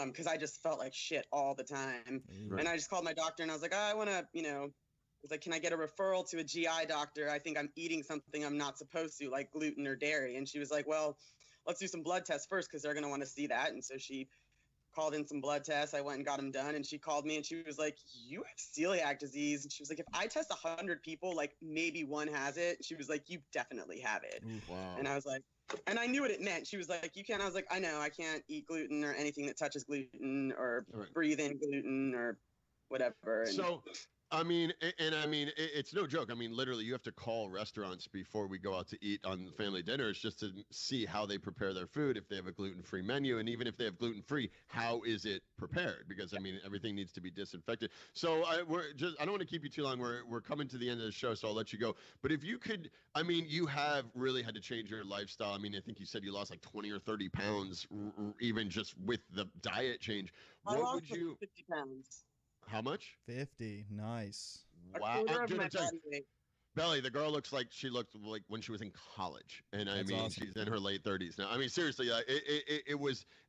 Because I just felt like shit all the time. Right. And I just called my doctor and I was like, I want to, I was like, can I get a referral to a GI doctor? I think I'm eating something I'm not supposed to, like gluten or dairy. And she was like, well, let's do some blood tests first because they're going to want to see that. And so she called in some blood tests. I went and got them done. And she called me and she was like, you have celiac disease. And she was like, if I test 100 people, like maybe one has it. She was like, you definitely have it. Wow. And I was like, and I knew what it meant. She was like, you can't. I was like, I know, I can't eat gluten or anything that touches gluten or breathe in gluten or whatever. And so I mean, and I mean, it's no joke. I mean, literally, you have to call restaurants before we go out to eat on family dinners just to see how they prepare their food, if they have a gluten-free menu, and even if they have gluten-free, how is it prepared? Because I mean, everything needs to be disinfected. So I don't want to keep you too long. We're coming to the end of the show, so I'll let you go. But if you could, I mean, you have really had to change your lifestyle. I mean, I think you said you lost like 20 or 30 pounds, even just with the diet change. I lost like 50 pounds. How much? 50. Nice. Wow. Of my body weight. Belly, the girl looks like she looked like when she was in college, and I mean, awesome. she's in her late 30s now. I mean, seriously,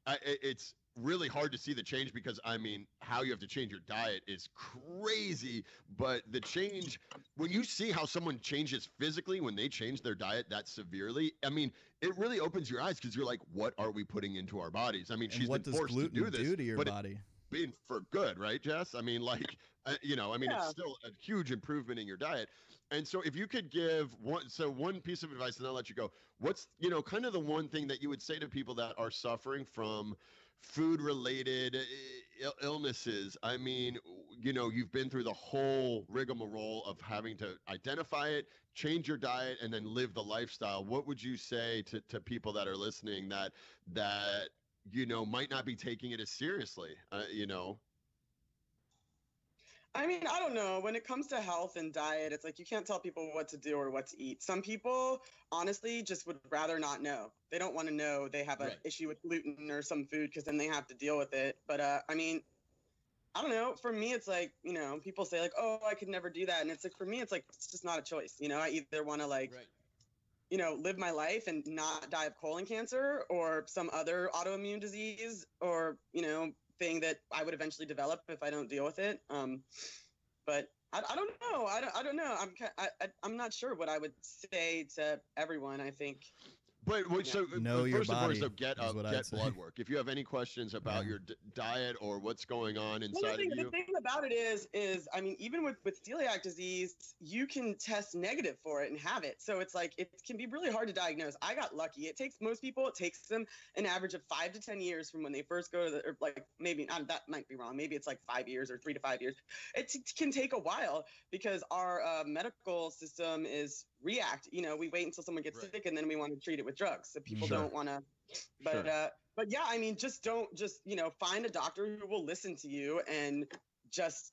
it's really hard to see the change because I mean, how you have to change your diet is crazy. But the change, when you see how someone changes physically when they change their diet that severely, I mean, it really opens your eyes because you're like, what are we putting into our bodies? I mean, she's what been does forced gluten to do this, to your but body? Being for good, right, Jess? I mean, like, it's still a huge improvement in your diet. And so if you could give one piece of advice, and I'll let you go. What's, kind of the one thing that you would say to people that are suffering from food-related illnesses? I mean, you've been through the whole rigmarole of having to identify it, change your diet, and then live the lifestyle. What would you say to people that are listening that might not be taking it as seriously, I mean, I don't know. When it comes to health and diet, it's like you can't tell people what to do or what to eat. Some people, honestly, just would rather not know. They don't want to know they have an issue with gluten or some food because then they have to deal with it. But, I mean, I don't know. For me, it's like, people say like, oh, I could never do that. And it's like, for me, it's like, it's just not a choice. I either want to live my life and not die of colon cancer or some other autoimmune disease or, thing that I would eventually develop if I don't deal with it. But I don't know. I don't know. I'm not sure what I would say to everyone. I think. But so know your first body, and foremost, get blood work. If you have any questions about your diet or what's going on inside of you. The thing about it is, I mean, even with celiac disease, you can test negative for it and have it. So it's like, it can be really hard to diagnose. I got lucky. It takes them an average of 5 to 10 years from when they first go to or like maybe not, that might be wrong. Maybe it's like 5 years or 3 to 5 years. It can take a while because our medical system is react. We wait until someone gets sick and then we want to treat it with drugs. So people don't want to, but yeah, I mean, find a doctor who will listen to you and just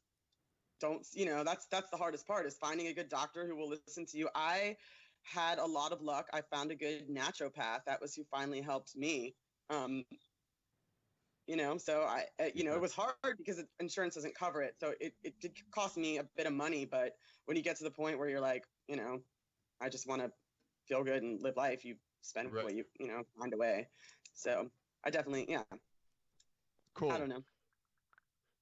don't, that's the hardest part is finding a good doctor who will listen to you. I had a lot of luck. I found a good naturopath. That was who finally helped me. So it was hard because insurance doesn't cover it. So it did cost me a bit of money, but when you get to the point where you're like, I just want to feel good and live life, you spend what you find a way. So I definitely, cool. I don't know.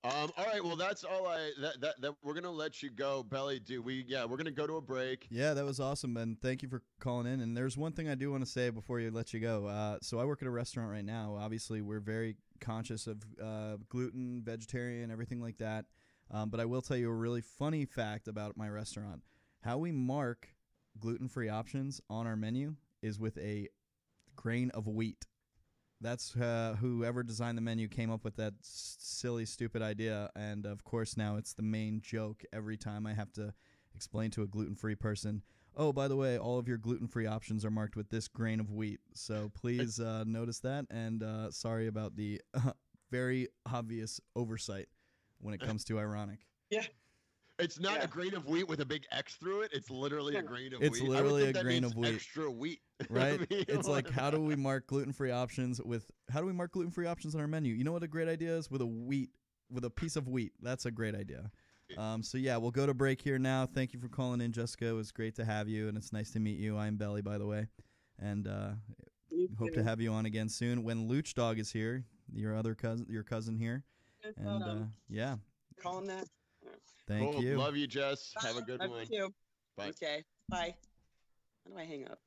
All right, well, that's all that we're gonna let you go. Belly, we're gonna go to a break. Yeah, that was awesome, and thank you for calling in. And there's one thing I do want to say before you let you go. So I work at a restaurant right now. Obviously, we're very conscious of gluten, vegetarian, everything like that. But I will tell you a really funny fact about my restaurant. How we mark gluten-free options on our menu is with a grain of wheat. That's whoever designed the menu came up with that silly, stupid idea, and of course now it's the main joke every time I have to explain to a gluten-free person, oh, by the way, all of your gluten-free options are marked with this grain of wheat, so please notice that, and sorry about the very obvious oversight when it comes to ironic. Yeah. It's not a grain of wheat with a big X through it. It's literally a grain of wheat. It's literally a grain of wheat. Extra wheat. Right? I mean, it's like, how do we mark gluten-free options on our menu? You know what a great idea is? With a piece of wheat. That's a great idea. So yeah, we'll go to break here now. Thank you for calling in, Jessica. It was great to have you, and it's nice to meet you. I'm Belly, by the way. And hope to have you on again soon when Luch Dog is here, your cousin here. And yeah. Call him that. Thank you. Love you, Jess. Bye. Have a good one. You. Bye. Okay. Bye. How do I hang up?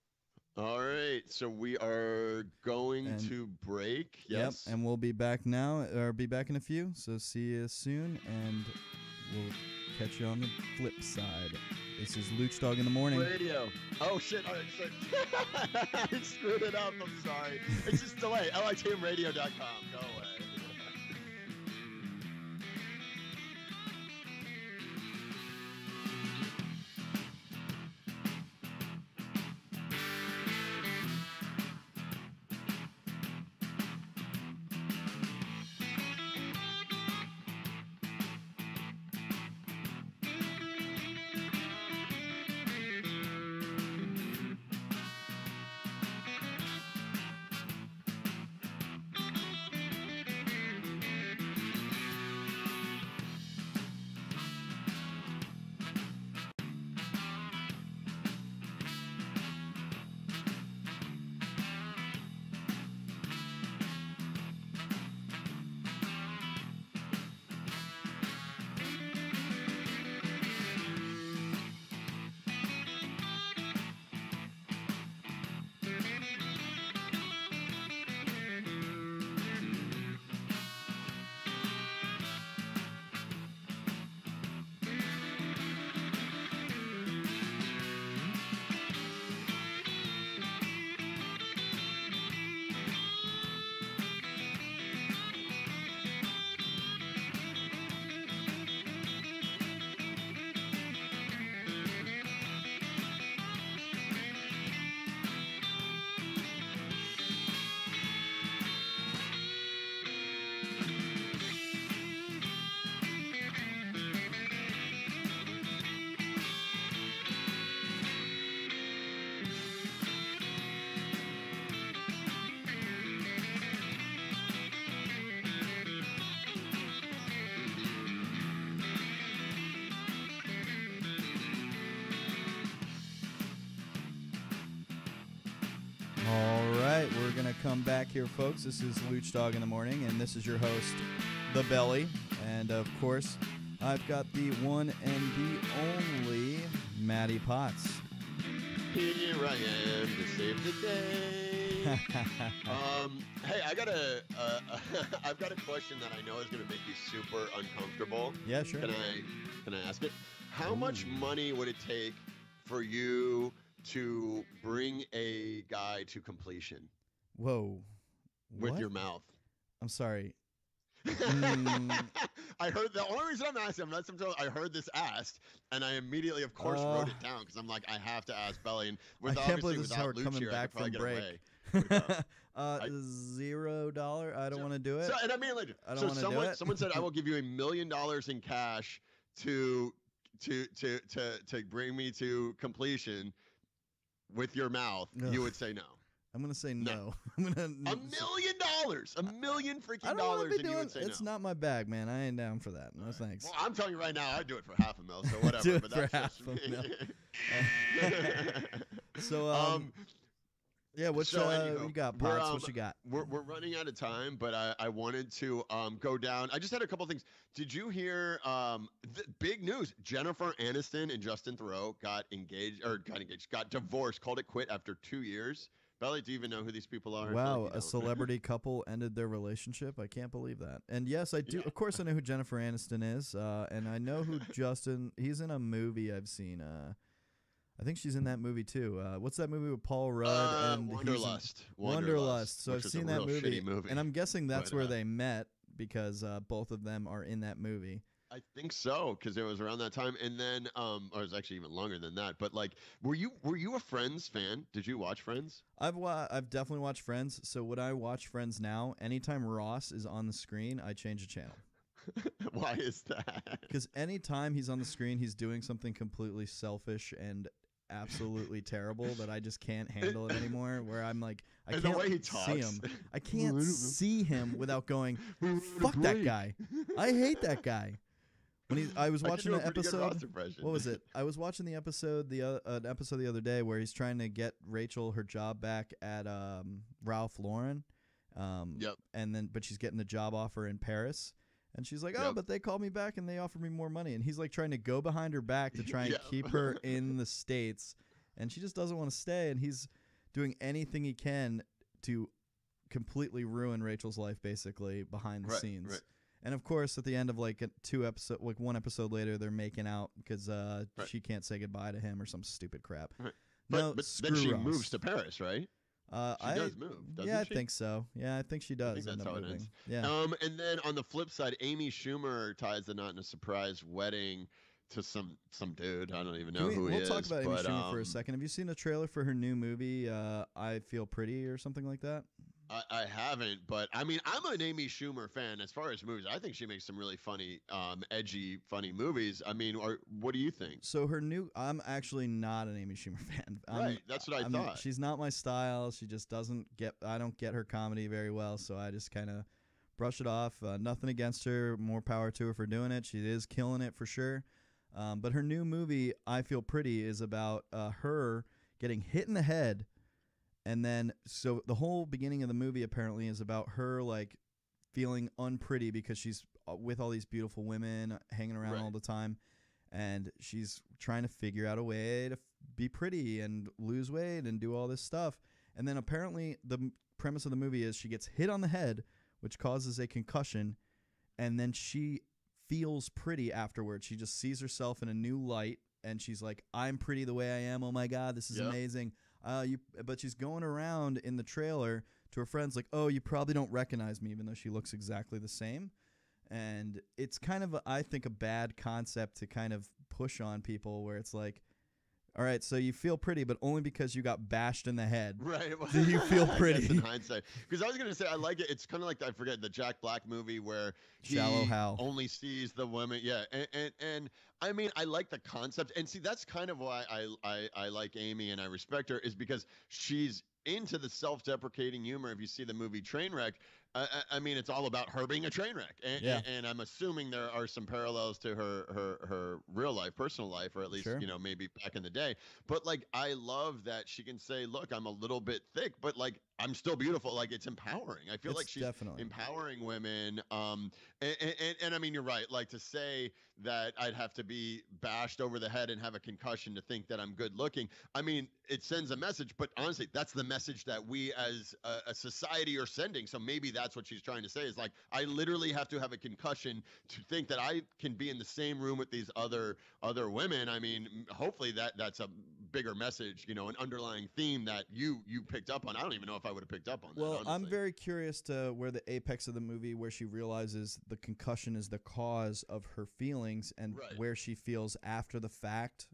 All right. So we are going to break. Yes. Yep. And we'll be back now, or be back in a few. So see you soon, and we'll catch you on the flip side. This is Luch Dog in the Morning. Radio. Oh, shit. All right, I screwed it up. I'm sorry. It's just delay. LITMradio.com. Go away. All right, we're going to come back here, folks. This is Luch Dog in the Morning, and this is your host, The Belly. And, of course, I've got the one and the only Matty Potz. Here I am to save the day. Hey, I've got a question that I know is going to make you super uncomfortable. Yeah, sure. Can I ask it? How much money would it take for you to bring a guy to completion? Whoa. With What? your mouth. I'm sorry. I heard the only reason I'm asking, I heard this asked, and I immediately, of course, wrote it down because I'm like, I have to ask Belly. And with I can't believe this is how we're coming back from break. $0. I don't want to do it. So, and I mean, like, I don't want to do it. Someone said, I will give you $1 million in cash to bring me to completion with your mouth. Ugh. You would say no. I'm gonna say no. I'm gonna $1 million, $1 million freaking I don't dollars, be and you would say it's no. not my bag, man. I ain't down for that. No thanks. Well, I'm telling you right now, I'd do it for $500,000, so whatever. Do it but for that's just me. So, yeah, what you got, Potts? What you got? We're running out of time, but I wanted to go down. I just had a couple things. Did you hear big news? Jennifer Aniston and Justin Theroux got divorced, called it quit after 2 years. Belly, do you even know who these people are? Wow, a celebrity couple ended their relationship. I can't believe that. And yes, I do. Yeah. Of course, I know who Jennifer Aniston is, and I know who Justin. He's in a movie I've seen. I think she's in that movie too. What's that movie with Paul Rudd and Wanderlust? Wanderlust. So I've seen that movie, and I'm guessing that's where they met because both of them are in that movie. I think so, because it was around that time, and then, or it was actually even longer than that. But like, were you a Friends fan? Did you watch Friends? I've definitely watched Friends. So when I watch Friends now, anytime Ross is on the screen, I change the channel. Why is that? Because anytime he's on the screen, he's doing something completely selfish and absolutely terrible that I just can't handle it anymore. Where I'm like, I can't see him. I can't see him without going, fuck that guy. I hate that guy. When I was watching the episode, what was it? I was watching the episode, an episode the other day where he's trying to get Rachel her job back at Ralph Lauren. Yep. But she's getting the job offer in Paris, and she's like, "Oh, but they called me back and they offered me more money." And he's like trying to go behind her back to try and keep her in the States, and she just doesn't want to stay. And he's doing anything he can to completely ruin Rachel's life, basically behind the scenes. Right. And of course, at the end of like one episode later, they're making out because she can't say goodbye to him or some stupid crap. Right. But then she moves to Paris, right? She does move, doesn't she? I think so. Yeah, I think she does. I think that's how it ends. Yeah. And then on the flip side, Amy Schumer ties the knot in a surprise wedding to some dude. I don't even know who he is. We'll talk about Amy Schumer for a second. Have you seen a trailer for her new movie, I Feel Pretty or something like that? I haven't, but I mean, I'm an Amy Schumer fan as far as movies. I think she makes some really funny, edgy, funny movies. I mean, what do you think? So I'm actually not an Amy Schumer fan. Right, that's what I thought. She's not my style. She just I don't get her comedy very well, so I just kind of brush it off. Nothing against her. More power to her for doing it. She is killing it for sure. But her new movie, I Feel Pretty, is about her getting hit in the head. And then, so the whole beginning of the movie apparently is about her like feeling unpretty because she's with all these beautiful women hanging around all the time, and she's trying to figure out a way to be pretty and lose weight and do all this stuff. And then apparently the premise of the movie is she gets hit on the head, which causes a concussion, and then she feels pretty afterwards. She just sees herself in a new light, and she's like, I'm pretty the way I am. Oh my God, this is amazing. But she's going around in the trailer to her friends like, oh, you probably don't recognize me, even though she looks exactly the same. And it's kind of, I think, a bad concept to kind of push on people where it's like, all right, so you feel pretty, but only because you got bashed in the head. Right. Do you feel pretty? In hindsight. Because I was going to say, I like it. It's kind of like, I forget, the Jack Black movie where Shallow Hal only sees the women. Yeah. And I mean, I like the concept. And see, that's kind of why I like Amy and I respect her, is because she's into the self-deprecating humor. If you see the movie Trainwreck, I mean, it's all about her being a train wreck, and I'm assuming there are some parallels to her real life, personal life, or at least maybe back in the day. But like, I love that she can say, "Look, I'm a little bit thick, but like I'm still beautiful." Like, it's empowering. I feel like she's definitely empowering women. And I mean, you're right. Like, to say that I'd have to be bashed over the head and have a concussion to think that I'm good looking. I mean, it sends a message, but honestly, that's the message that we as a society are sending. So maybe that's what she's trying to say, is like, I literally have to have a concussion to think that I can be in the same room with these other women. I mean, hopefully that's a bigger message, an underlying theme that you picked up on. I don't even know if I would have picked up on that. Well, honestly. I'm very curious to where the apex of the movie, where she realizes the concussion is the cause of her feelings, and where she feels after the fact.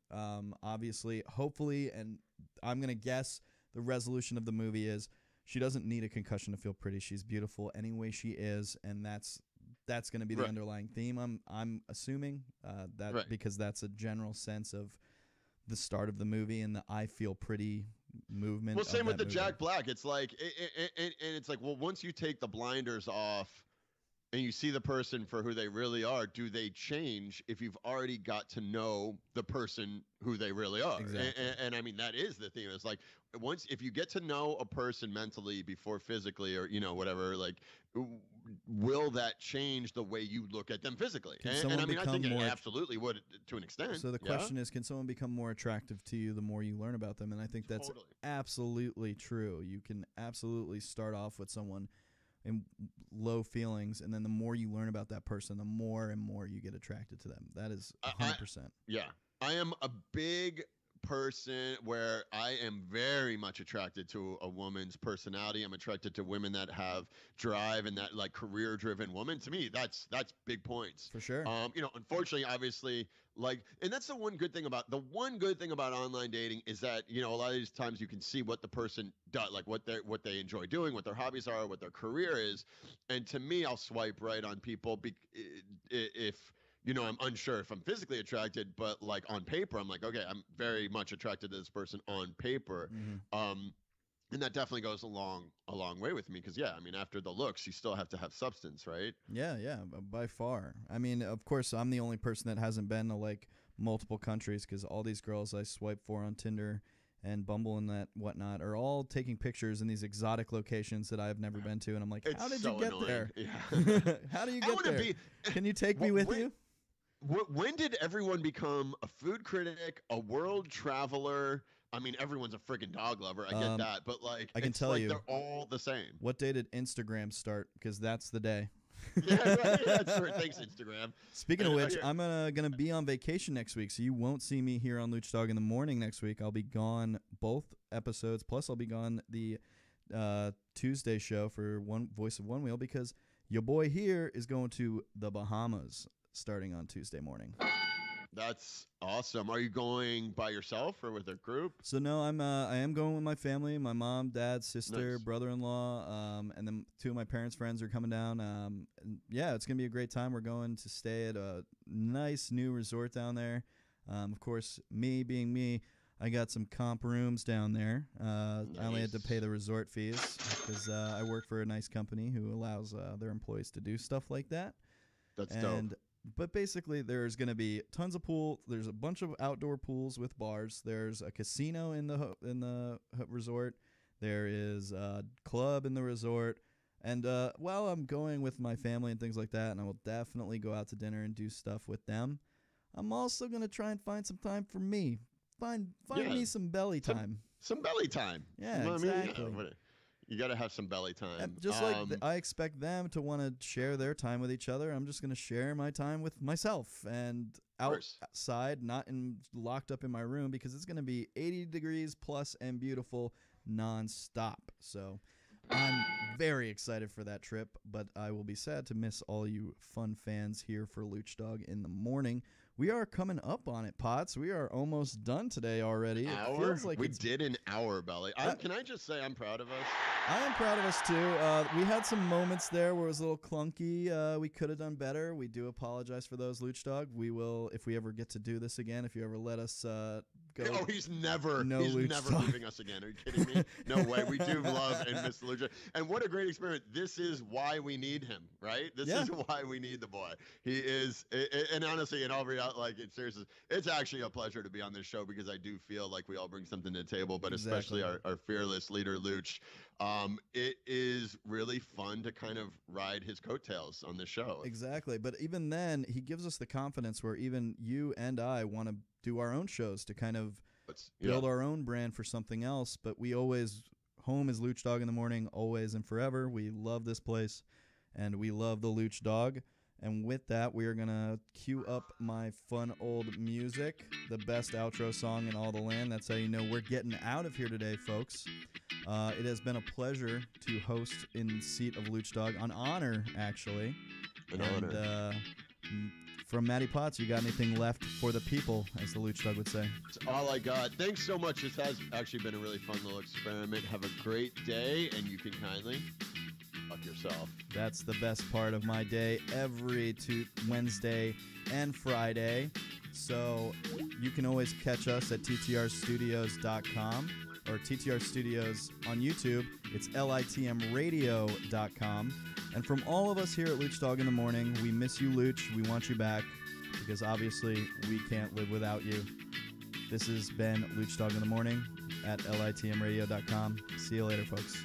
Obviously, hopefully, and I'm going to guess the resolution of the movie is she doesn't need a concussion to feel pretty. She's beautiful any way she is, and that's going to be the underlying theme. I'm assuming that because that's a general sense of the start of the movie and the I feel pretty movement. Well, same with the movie. Jack Black. It's like, and it's like, well, once you take the blinders off and you see the person for who they really are, do they change if you've already got to know the person who they really are? Exactly. And I mean, that is the thing. It's like, if you get to know a person mentally before physically, or, whatever, like, will that change the way you look at them physically? And I mean, I think it absolutely would, to an extent. So the question is, can someone become more attractive to you the more you learn about them? And I think that's absolutely true. You can absolutely start off with someone in low feelings, and then the more you learn about that person, the more and more you get attracted to them. That is 100%. I am a big person where I am very much attracted to a woman's personality. I'm attracted to women that have drive and that, like, career-driven woman. To me, that's big points for sure. Unfortunately, obviously, like, and that's the one good thing about online dating is that, a lot of these times you can see what the person does, like what they enjoy doing, what their hobbies are, what their career is. And to me, I'll swipe right on people if I'm unsure if I'm physically attracted, but like on paper, I'm like, okay, I'm very much attracted to this person on paper. Mm-hmm. And that definitely goes a long way with me, because I mean, after the looks, you still have to have substance, right? Yeah, by far. I mean, of course, I'm the only person that hasn't been to like multiple countries, because all these girls I swipe for on Tinder and Bumble and that whatnot are all taking pictures in these exotic locations that I've never been to, and I'm like, how did you get there? Yeah. How do you get there? Can you take me with you? When did everyone become a food critic, a world traveler? I mean, everyone's a freaking dog lover. I get that, but like, I can tell you, they're all the same. What day did Instagram start? Because that's the day. That's right. Thanks, Instagram. Speaking of which, I'm gonna be on vacation next week, so you won't see me here on Luch Dog in the Morning next week. I'll be gone both episodes, plus I'll be gone the Tuesday show for Voice of One Wheel, because your boy here is going to the Bahamas starting on Tuesday morning. That's awesome. Are you going by yourself or with a group? So no, I am going with my family, my mom, dad, sister, brother-in-law, and then 2 of my parents' friends are coming down. And yeah, it's gonna be a great time. We're going to stay at a nice new resort down there. Of course, me being me, I got some comp rooms down there. I only had to pay the resort fees because I work for a nice company who allows their employees to do stuff like that. That's dope. But basically, there's going to be tons of pool. There's a bunch of outdoor pools with bars. There's a casino in the resort. There is a club in the resort. And while I'm going with my family and things like that, and I will definitely go out to dinner and do stuff with them, I'm also going to try and find some time for me. Find me some belly time. Some belly time. Yeah, exactly. You got to have some belly time. And just I expect them to want to share their time with each other, I'm just going to share my time with myself and outside, not locked up in my room, because it's going to be 80 degrees plus and beautiful nonstop. So I'm very excited for that trip, but I will be sad to miss all you fun fans here for Luch Dog in the Morning. We are coming up on it, Potts. We are almost done today already. It feels like we did an hour, Belly. Can I just say I'm proud of us? I am proud of us, too. We had some moments there where it was a little clunky. We could have done better. We do apologize for those, Luch Dog. We will, if we ever get to do this again, if you ever let us go. Oh, he's never Luch Dog. leaving us again. Are you kidding me? No way. We do love and miss Lucha. And what a great experiment. This is why we need him, right? This is why we need the boy. He is, and honestly, in all reality, like, seriously, it's actually a pleasure to be on this show because I do feel like we all bring something to the table, but especially our fearless leader, Luch. It is really fun to kind of ride his coattails on this show. Exactly. But even then, he gives us the confidence where even you and I want to do our own shows to kind of build our own brand for something else. But we always, home is Luch Dog in the Morning, always and forever. We love this place, and we love the Luch Dog. And with that, we are going to cue up my fun old music, the best outro song in all the land. That's how you know we're getting out of here today, folks. It has been a pleasure to host in the seat of Luch Dog, an honor, actually. An honor. From Matty Potts, you got anything left for the people, as the Luch Dog would say? That's all I got. Thanks so much. This has actually been a really fun little experiment. Have a great day, and you can kindly fuck yourself. That's the best part of my day every Wednesday and Friday. So you can always catch us at ttrstudios.com or TTR Studios on YouTube. It's litmradio.com. And from all of us here at Luch Dog in the Morning, we miss you, Luch. We want you back because obviously we can't live without you. This has been Luch Dog in the Morning at litmradio.com. See you later, folks.